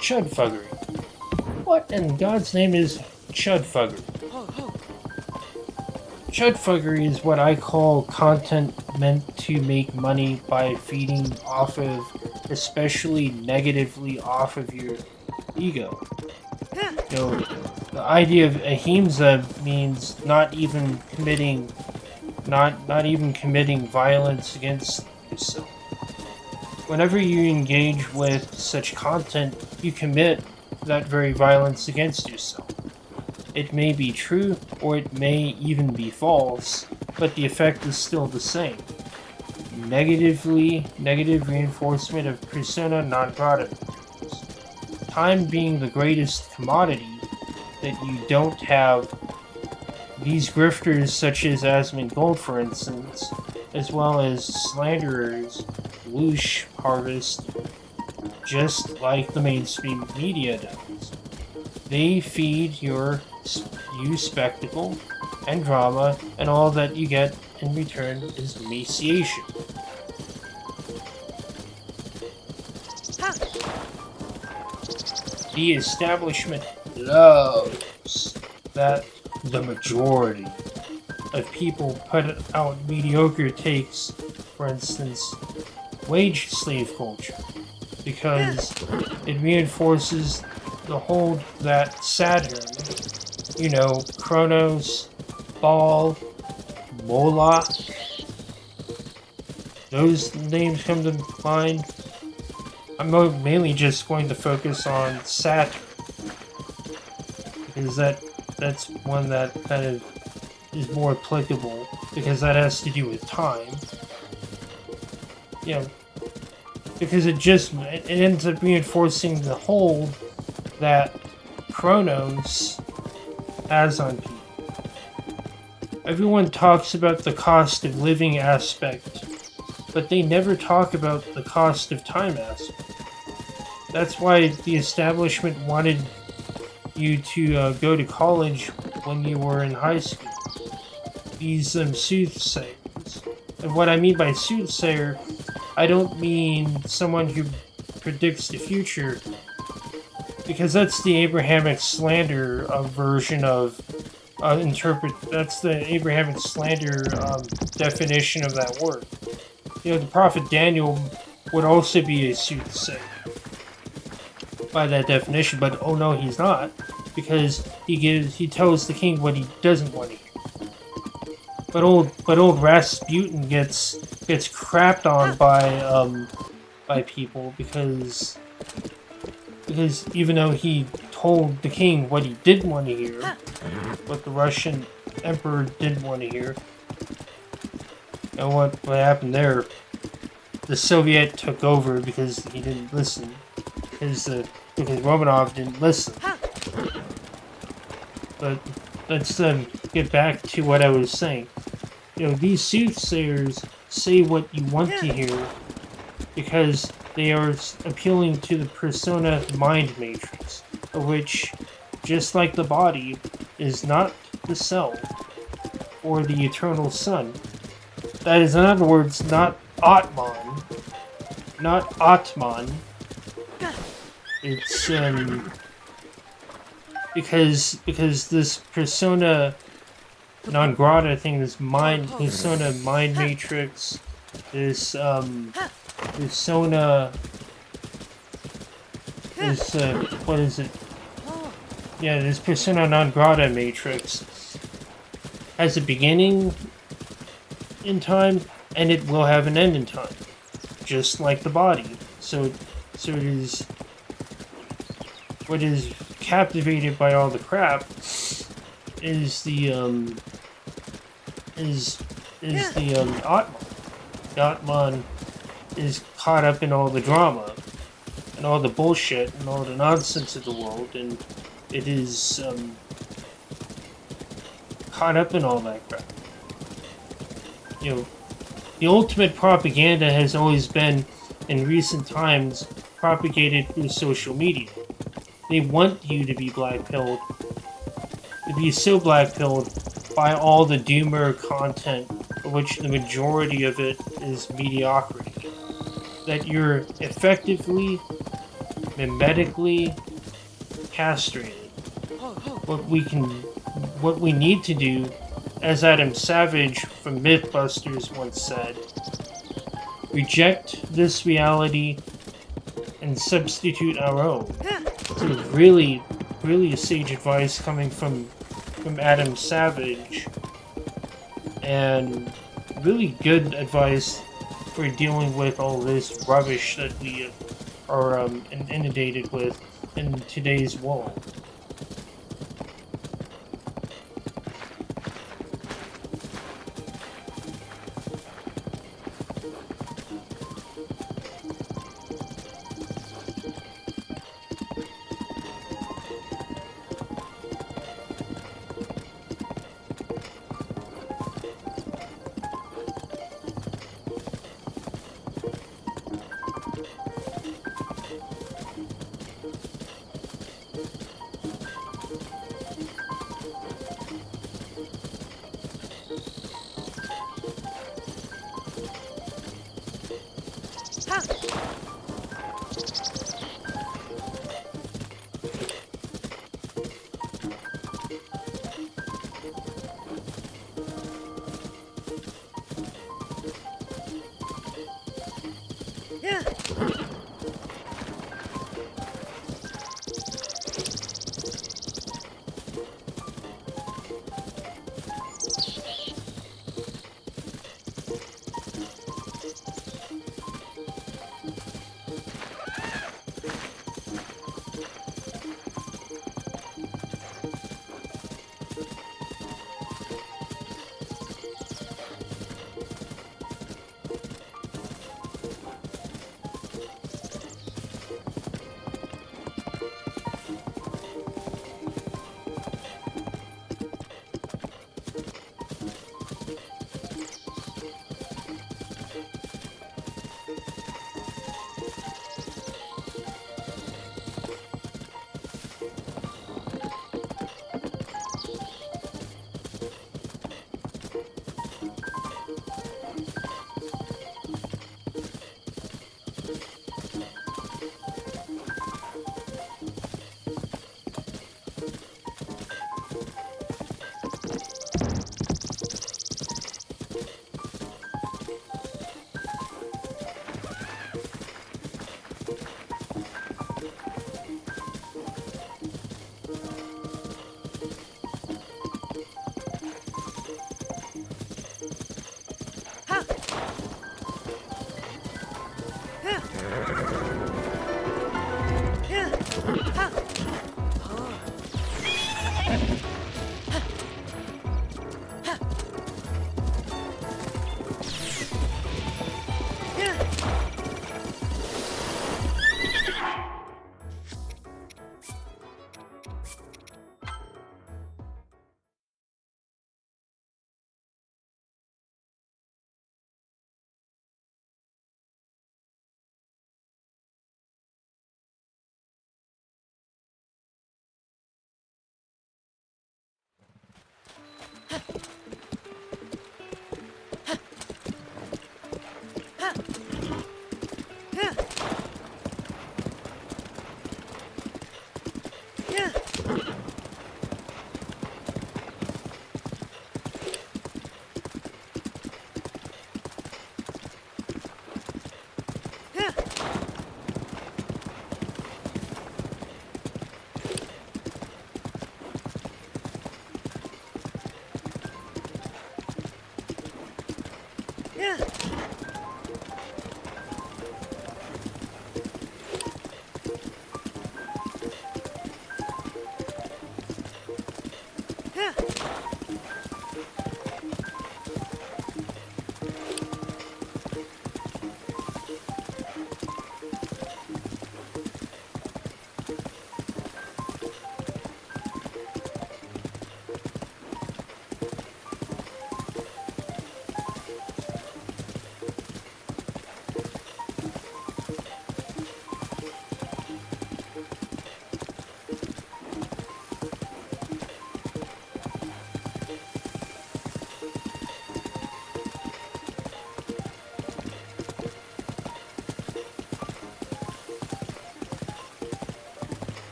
Chudfuggery. What in God's name is chudfuggery? Chudfuggery is what I call content meant to make money by feeding off of, especially negatively off of your ego. You know, the idea of ahimsa means not even committing violence against yourself. Whenever you engage with such content, you commit that very violence against yourself. It may be true, or it may even be false, but the effect is still the same. Negative reinforcement of persona non grata. Time being the greatest commodity, that you don't have these grifters such as Asmund Gold, for instance, as well as slanderers, whoosh harvest, just like the mainstream media does. They feed you spectacle and drama, and all that you get in return is emaciation. The establishment loves that the majority of people put out mediocre takes, for instance, wage slave culture, because it reinforces the hold that Saturn, Kronos, Baal, Moloch, those names come to mind. I'm mainly just going to focus on Saturn, because that's one that kind of is more applicable, because that has to do with time. Because it ends up reinforcing the hold that Kronos has on people. Everyone talks about the cost of living aspect, but they never talk about the cost of time aspect. That's why the establishment wanted you to go to college when you were in high school. These soothsayers. And what I mean by soothsayer, I don't mean someone who predicts the future, because that's the Abrahamic slander version of that's the Abrahamic slander definition of that word. The prophet Daniel would also be a soothsayer by that definition, but oh no, he's not, because he tells the king what he doesn't want to hear. But old Rasputin gets crapped on by people because even though he told the king what he didn't want to hear, what the Russian emperor didn't want to hear, and what happened there, the Soviet took over because he didn't listen, because Romanov didn't listen. But let's get back to what I was saying. These soothsayers say what you want to hear because they are appealing to the persona mind matrix, of which, just like the body, is not the cell or the eternal sun. That is, in other words, not Atman. Not Atman. It's because this persona non grata thing, this persona mind matrix, this persona, what is it? Yeah, this persona non grata matrix has a beginning in time, and it will have an end in time, just like the body. So it is. What is captivated by all the crap is the Atman. The Atman is caught up in all the drama and all the bullshit and all the nonsense of the world, and it is caught up in all that crap. The ultimate propaganda has always been, in recent times, propagated through social media. They want you to be black-pilled, to be so black-pilled by all the doomer content, of which the majority of it is mediocrity, that you're effectively mimetically castrated. What we need to do, as Adam Savage from Mythbusters once said, reject this reality and substitute our own. So really, really a sage advice coming from Adam Savage, and really good advice for dealing with all this rubbish that we are inundated with in today's world.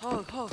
Oh.